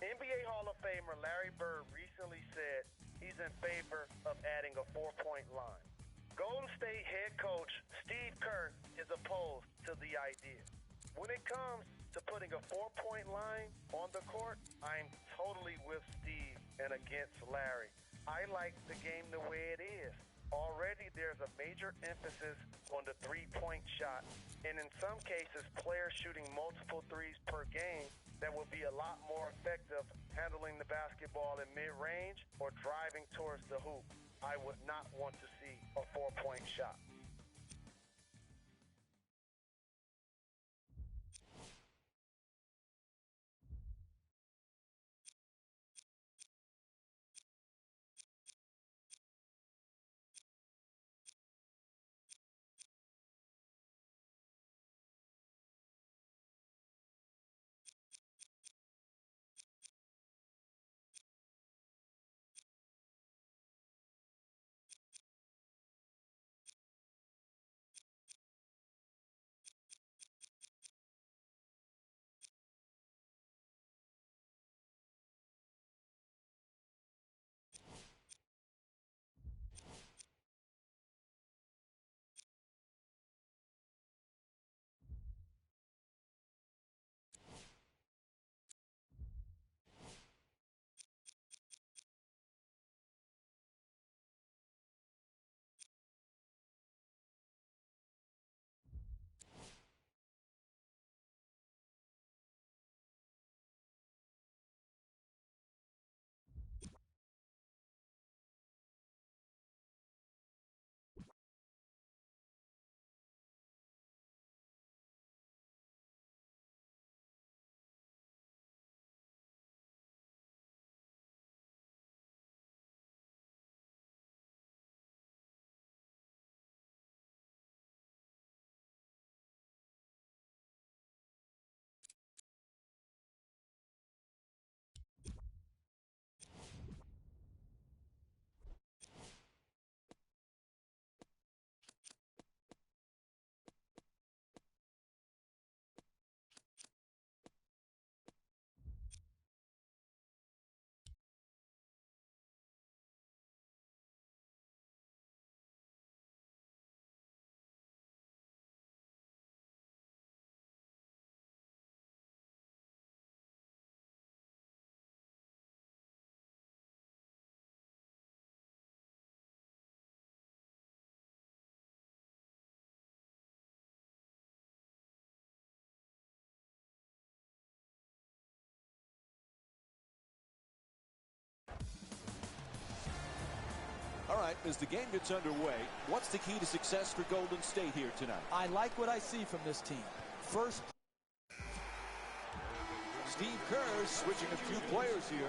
NBA Hall of Famer Larry Bird recently said he's in favor of adding a 4-point line. Golden State head coach Steve Kerr is opposed to the idea. When it comes to putting a 4-point line on the court, I'm totally with Steve and against Larry. I like the game the way it is. Already there's a major emphasis on the three-point shot, and in some cases, players shooting multiple threes per game that will be a lot more effective handling the basketball in mid-range or driving towards the hoop. I would not want to see a 4-point shot. All right, as the game gets underway, what's the key to success for Golden State here tonight? I like what I see from this team. First, Steve Kerr switching a few players here.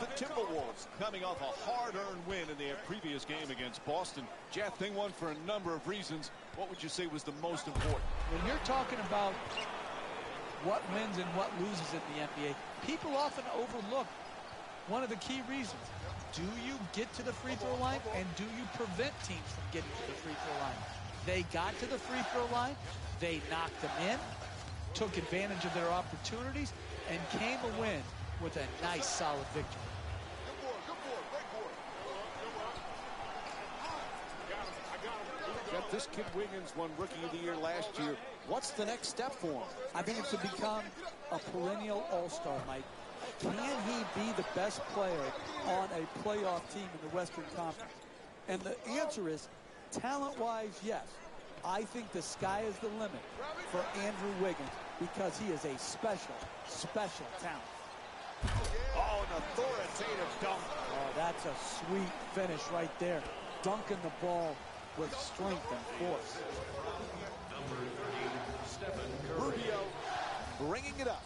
The Timberwolves coming off a hard-earned win in their previous game against Boston. Jeff, they won for a number of reasons. What would you say was the most important? when you're talking about what wins and what loses in the NBA, people often overlook one of the key reasons. Do you get to the free throw line, and do you prevent teams from getting to the free throw line? They got to the free throw line, they knocked them in, took advantage of their opportunities, and came a win with a nice, solid victory. Jeff, this kid Wiggins won Rookie of the Year last year. What's the next step for him? I think it's to become a perennial all-star, Mike. Can he be the best player on a playoff team in the Western Conference? And the answer is, talent-wise, yes. I think the sky is the limit for Andrew Wiggins because he is a special, special talent. Oh, an authoritative dunk. Oh, that's a sweet finish right there. Dunking the ball with strength and force. Rubio bringing it up.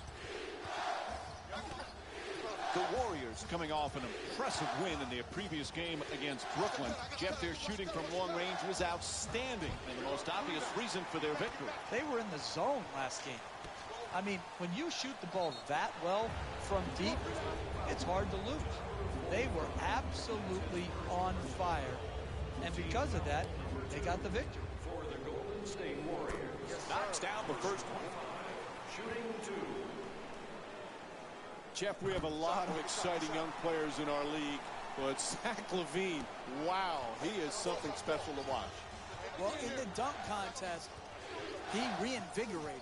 The Warriors coming off an impressive win in their previous game against Brooklyn. Jeff, their shooting from long range was outstanding, and the most obvious reason for their victory. They were in the zone last game. I mean, when you shoot the ball that well from deep, it's hard to lose. They were absolutely on fire, and because of that, they got the victory. For the Golden State Warriors. Knocks down the first one. Jeff, we have a lot of exciting young players in our league, but Zach LaVine, wow, he is something special to watch. Well, in the dunk contest, he reinvigorated.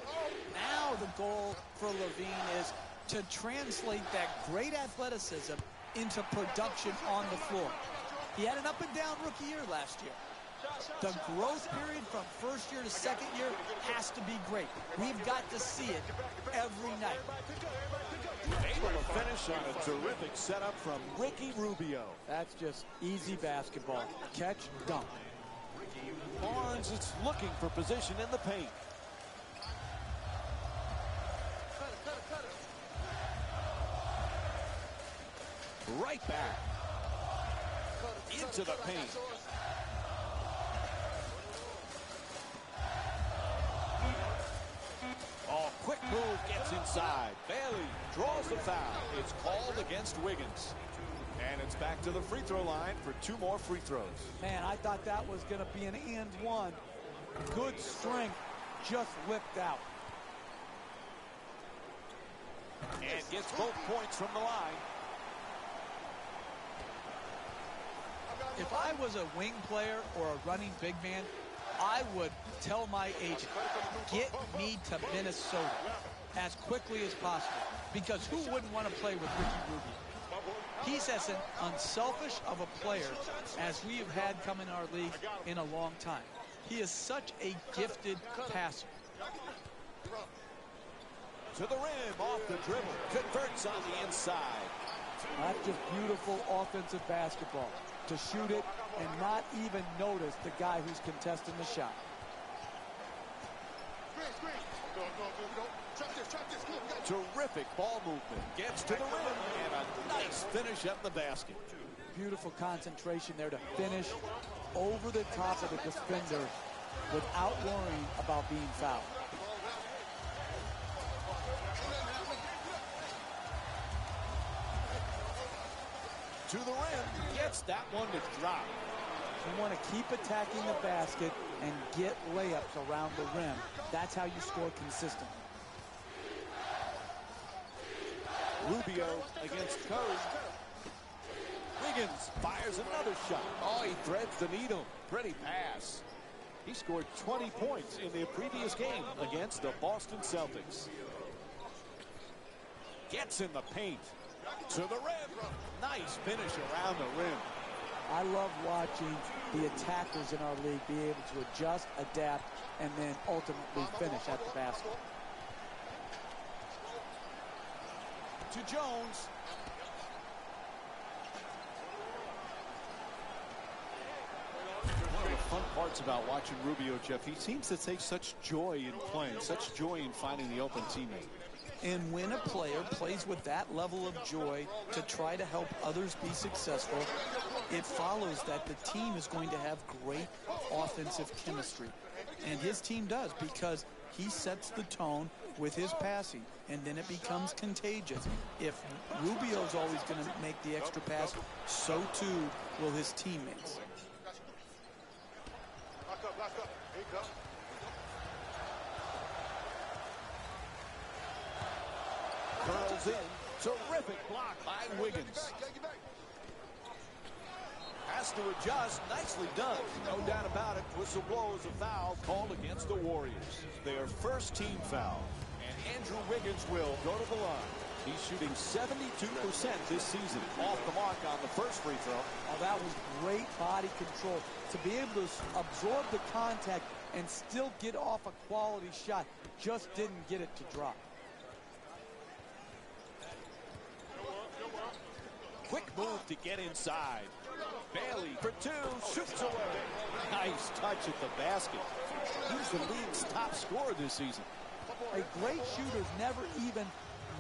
Now the goal for LaVine is to translate that great athleticism into production on the floor. He had an up-and-down rookie year last year. The growth period from first year to second year has to be great. We've got to see it every night. Able to finish on a terrific setup from Ricky Rubio. That's just easy basketball. Catch, dunk. Barnes is looking for position in the paint. Right back. Into the paint. Oh, quick move gets inside. Bailey draws the foul. It's called against Wiggins. And it's back to the free throw line for 2 more free throws. Man, I thought that was going to be an and one. Good strength, just whipped out. And gets both points from the line. If I was a wing player or a running big man, I would tell my agent, get me to Minnesota as quickly as possible. Because who wouldn't want to play with Ricky Rubio? He's as an unselfish of a player as we have had come in our league in a long time. He is such a gifted passer. To the rim, off the dribble, converts on the inside. That's just beautiful offensive basketball. To shoot it and not even notice the guy who's contesting the shot. Terrific ball movement. Gets to the rim and a nice finish at the basket. Beautiful concentration there to finish over the top of the defender without worrying about being fouled. To the rim, gets that one to drop. You want to keep attacking the basket and get layups around the rim. That's how you score consistently. Rubio against Curry. Wiggins fires another shot. Oh, he threads the needle. Pretty pass. He scored 20 points in the previous game against the Boston Celtics. Gets in the paint. To the rim. Nice finish around the rim. I love watching the attackers in our league be able to adjust, adapt, and then ultimately finish at the basket. To Jones. One of the fun parts about watching Rubio, Jeff, he seems to take such joy in playing, such joy in finding the open teammate. And when a player plays with that level of joy to try to help others be successful, it follows that the team is going to have great offensive chemistry. And his team does, because he sets the tone with his passing, and then it becomes contagious. If Rubio's always going to make the extra pass, so too will his teammates. Curls in. Terrific block by Wiggins. Has to adjust. Nicely done. No doubt about it. Whistle blows a foul called against the Warriors. Their first team foul. And Andrew Wiggins will go to the line. He's shooting 72% this season. Off the mark on the first free throw. Oh, that was great body control. To be able to absorb the contact and still get off a quality shot. Just didn't get it to drop. Quick move to get inside. Bailey for 2, shoots away. Nice touch at the basket. He's the league's top scorer this season. A great shooter never even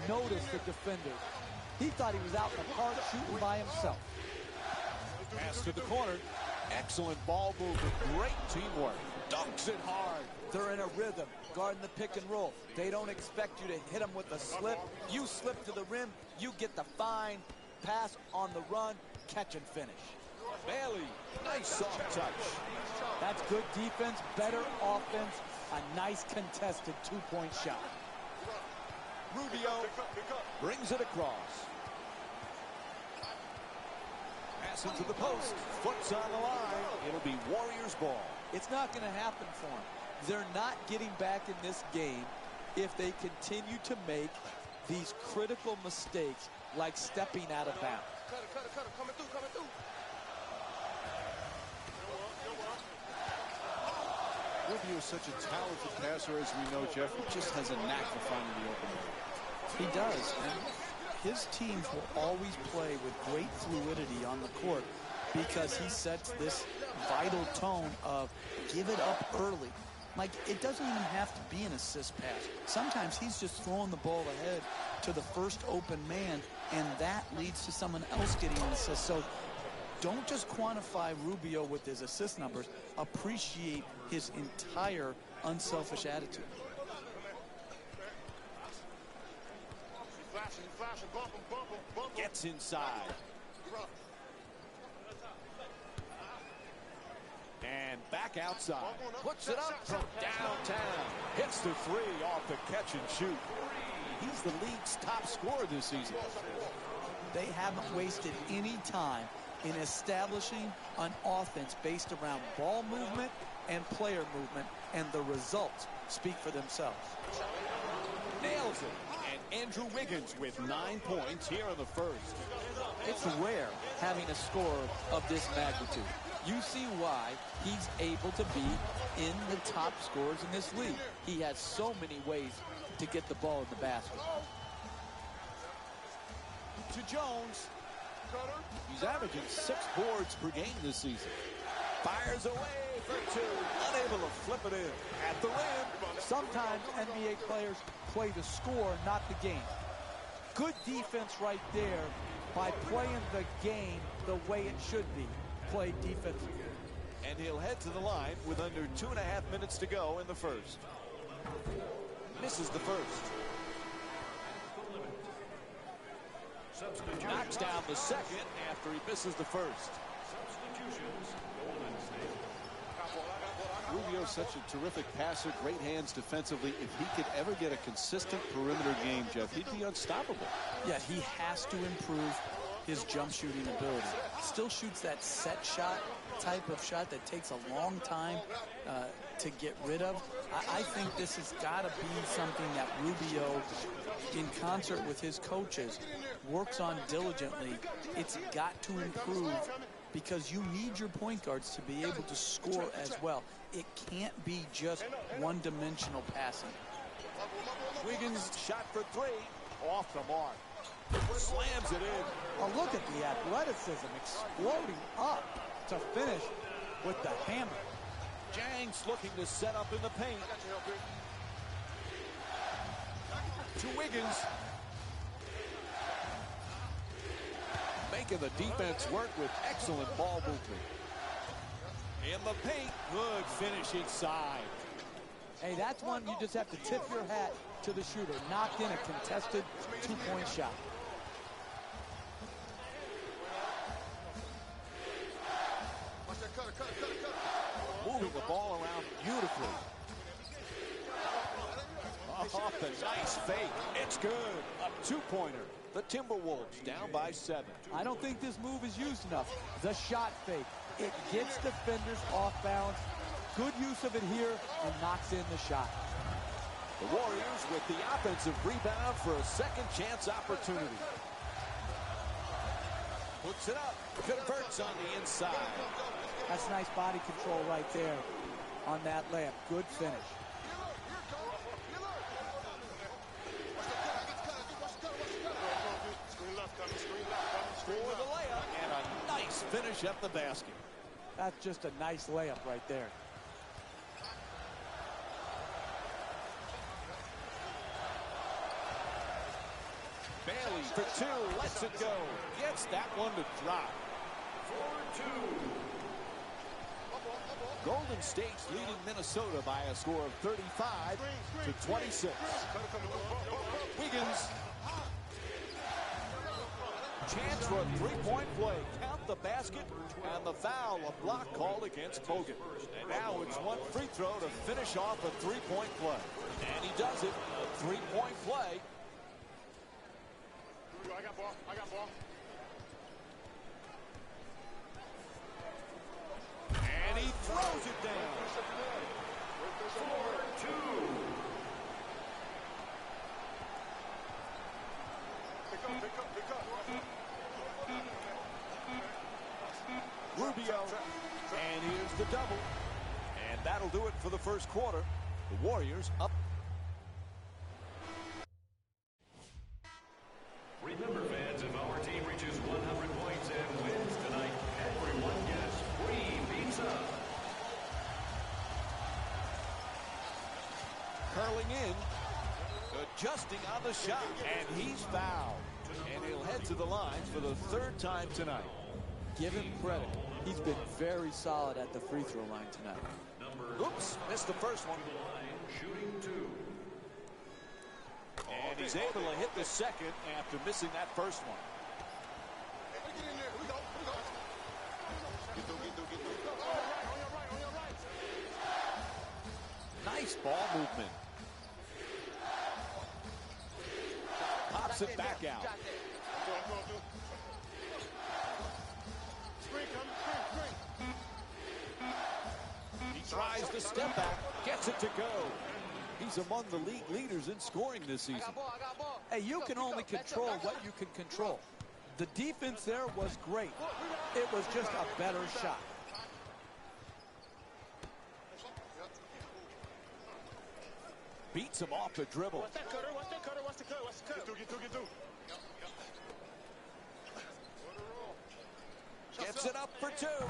noticed the defender. He thought he was out in the park shooting by himself. Pass to the corner. Excellent ball movement. Great teamwork. Dunks it hard. They're in a rhythm, guarding the pick and roll. They don't expect you to hit them with a slip. You slip to the rim, you get the fine pass on the run, catch and finish. Bailey, nice soft touch. That's good defense, better offense, a nice contested two-point shot. Rubio brings it across. Pass into the post. Foot's on the line. It'll be Warriors ball. It's not going to happen for them. They're not getting back in this game if they continue to make these critical mistakes like stepping out of bounds. Coming through. Rubio is such a talented passer, as we know, Jeff. He just has a knack for finding the open man. He does, and his teams will always play with great fluidity on the court because he sets this vital tone of give it up early. Like, it doesn't even have to be an assist pass. Sometimes he's just throwing the ball ahead to the first open man, and that leads to someone else getting an assist. So don't just quantify Rubio with his assist numbers. Appreciate his entire unselfish attitude. Gets inside. And back outside. Puts it up from downtown. Hits the three off the catch and shoot. He's the league's top scorer this season. They haven't wasted any time in establishing an offense based around ball movement and player movement, and the results speak for themselves. Nails it. And Andrew Wiggins with 9 points here in the first. It's rare having a scorer of this magnitude. You see why he's able to be in the top scorers in this league. He has so many ways to get the ball in the basket. To Jones. He's averaging 6 boards per game this season. Fires away for 2. Unable to flip it in. At the rim. Sometimes NBA players play the score, not the game. Good defense right there by playing the game the way it should be. Played defensively. And he'll head to the line with under 2.5 minutes to go in the first. Misses the first. Knocks down the second after he misses the first. Rubio's such a terrific passer, great hands defensively. If he could ever get a consistent perimeter game, Jeff, he'd be unstoppable. Yeah, he has to improve his jump shooting ability. Still shoots that set shot type of shot that takes a long time to get rid of. I think this has got to be something that Rubio, in concert with his coaches, works on diligently. It's got to improve because you need your point guards to be able to score as well. It can't be just one-dimensional passing. Wiggins shot for 3. Off the mark. Slams it in. Oh, look at the athleticism exploding up to finish with the hammer. Jang's looking to set up in the paint. To Wiggins. Making the defense work with excellent ball movement. In the paint, good finish inside. Hey, that's one you just have to tip your hat to the shooter. Knocked in a contested two-point shot. Moving the ball around beautifully. Off the nice fake. It's good. A 2-pointer. The Timberwolves down by 7. I don't think this move is used enough. The shot fake. It gets defenders off balance. Good use of it here and knocks in the shot. The Warriors with the offensive rebound for a second chance opportunity. Puts it up. Converts on the inside. That's nice body control right there on that layup. Good finish. For the layup and a nice finish at the basket. That's just a nice layup right there. Bailey for 2, lets it go. Gets that one to drop. 4-2. Golden State's leading Minnesota by a score of 35-26. Wiggins. Chance for a 3-point play. Count the basket and the foul. A block called against Bogut. And now it's one free throw to finish off a 3-point play. And he does it. A three-point play. I got ball. I got ball. And he throws it down. 4-2. Pick up. Rubio. And here's the double. And that'll do it for the first quarter. The Warriors up. Remember, fans, if our team reaches 100 points and wins tonight, everyone gets free pizza. Curling in. Adjusting on the shot. And he's fouled. And he'll head to the lines for the third time tonight. Give him credit. He's been very solid at the free throw line tonight. Oops, missed the first one. Shooting 2. And he's able to hit the second after missing that first one. Get in there. Here we go. Get through. On your right. Nice ball movement. Pops it back out. I'm going through. Screen. He tries to step back, gets it to go. He's among the league leaders in scoring this season. I got ball. Hey, you can only control what you can control. The defense there was great. It was just a better shot. Beats him off the dribble. What's that cutter? What's the cut? Get through. Gets it up for two.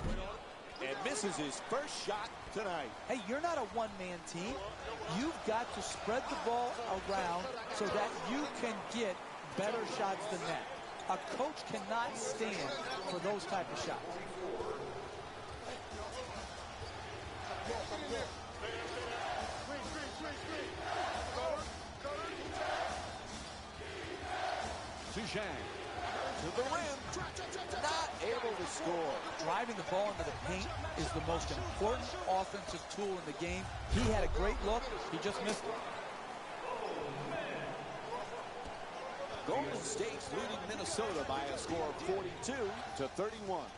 And misses his first shot tonight. Hey, you're not a one-man team. You've got to spread the ball around so that you can get better shots than that. A coach cannot stand for those type of shots. Zhang to the rim. Not able to score. Driving the ball into the paint is the most important offensive tool in the game. He had a great look. He just missed it. Golden State's leading Minnesota by a score of 42-31.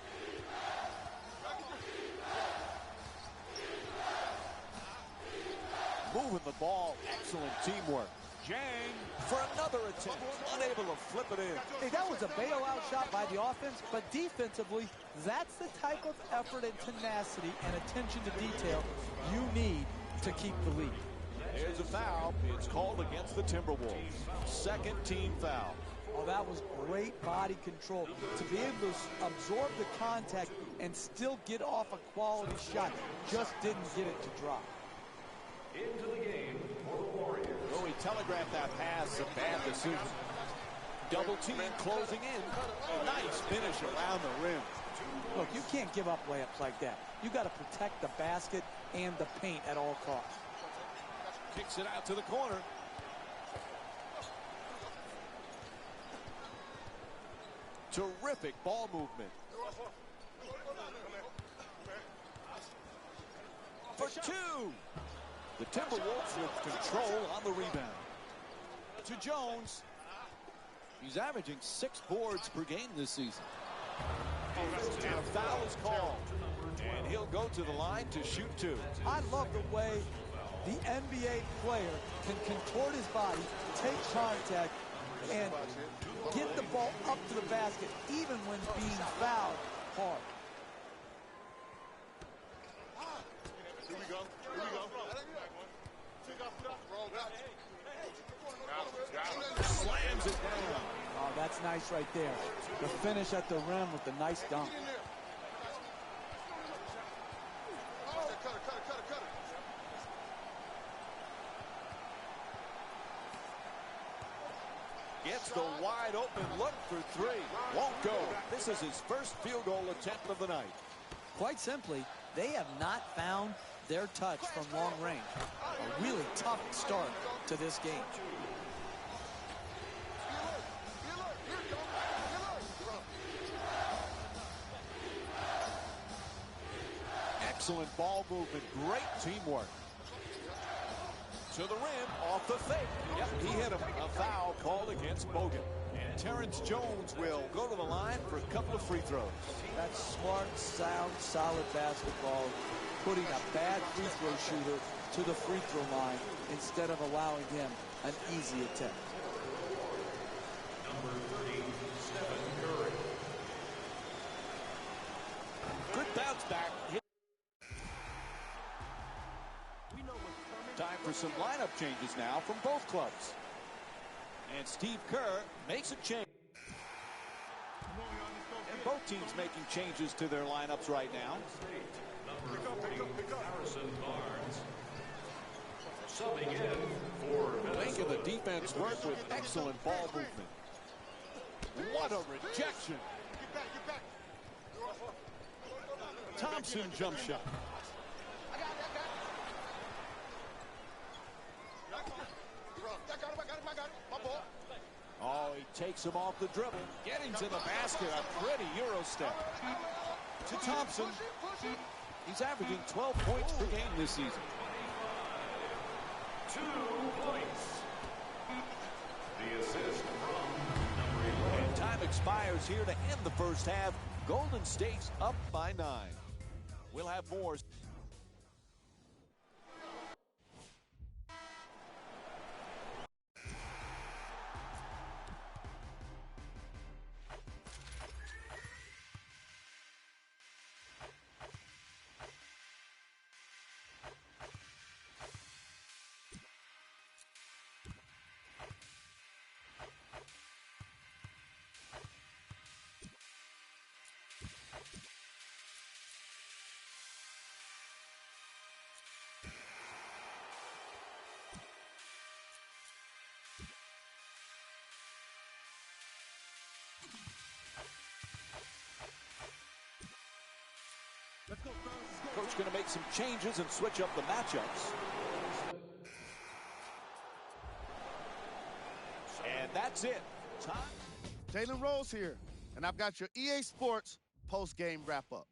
Moving the ball. Excellent teamwork. Zhang for another attempt. Unable to flip it in. Hey, that was a bailout shot by the offense, but defensively, that's the type of effort and tenacity and attention to detail you need to keep the lead. There's a foul. It's called against the Timberwolves. Second team foul. Oh, that was great body control. To be able to absorb the contact and still get off a quality shot. Just didn't get it to drop. Into the game for the Warriors. Oh, he telegraphed that pass. A bad decision. Double team closing in. A nice finish around the rim. Look, you can't give up layups like that. You got to protect the basket and the paint at all costs. Kicks it out to the corner. Terrific ball movement. For two. The Timberwolves with control on the rebound. To Jones. He's averaging 6 boards per game this season. And a foul is called. And he'll go to the line to shoot 2. I love the way the NBA player can contort his body, take contact, and get the ball up to the basket, even when being fouled hard. Here we go. Slams it down. Oh, that's nice right there. The finish at the rim with the nice dunk. Cut it. Gets the wide open look for 3. Won't go. This is his first field goal attempt of the night. Quite simply, they have not found their touch from long range. A really tough start to this game. Excellent ball movement. Great teamwork. To the rim, off the fake. Yep, he hit him. A foul called against Bogan. And Terrence Jones will go to the line for a couple of free throws. That's smart, sound, solid basketball. Putting a bad free throw shooter to the free throw line instead of allowing him an easy attempt. Number 30, Stephen Curry. Good bounce back. Time for some lineup changes now from both clubs. And Steve Kerr makes a change. And both teams making changes to their lineups right now. Number 40, Harrison Barnes. Subbing in for Making the defense work with excellent ball movement. What a rejection. Get back. Thompson jump shot. I got it. My ball. Oh, he takes him off the dribble. Getting to the basket, a pretty Euro step. To Thompson. He's averaging 12 points per game this season. 2 points. The assist from number 11. And time expires here to end the first half. Golden State's up by 9. We'll have more. Coach going to make some changes and switch up the matchups. And that's it. Time. Jalen Rose here, and I've got your EA Sports post-game wrap-up.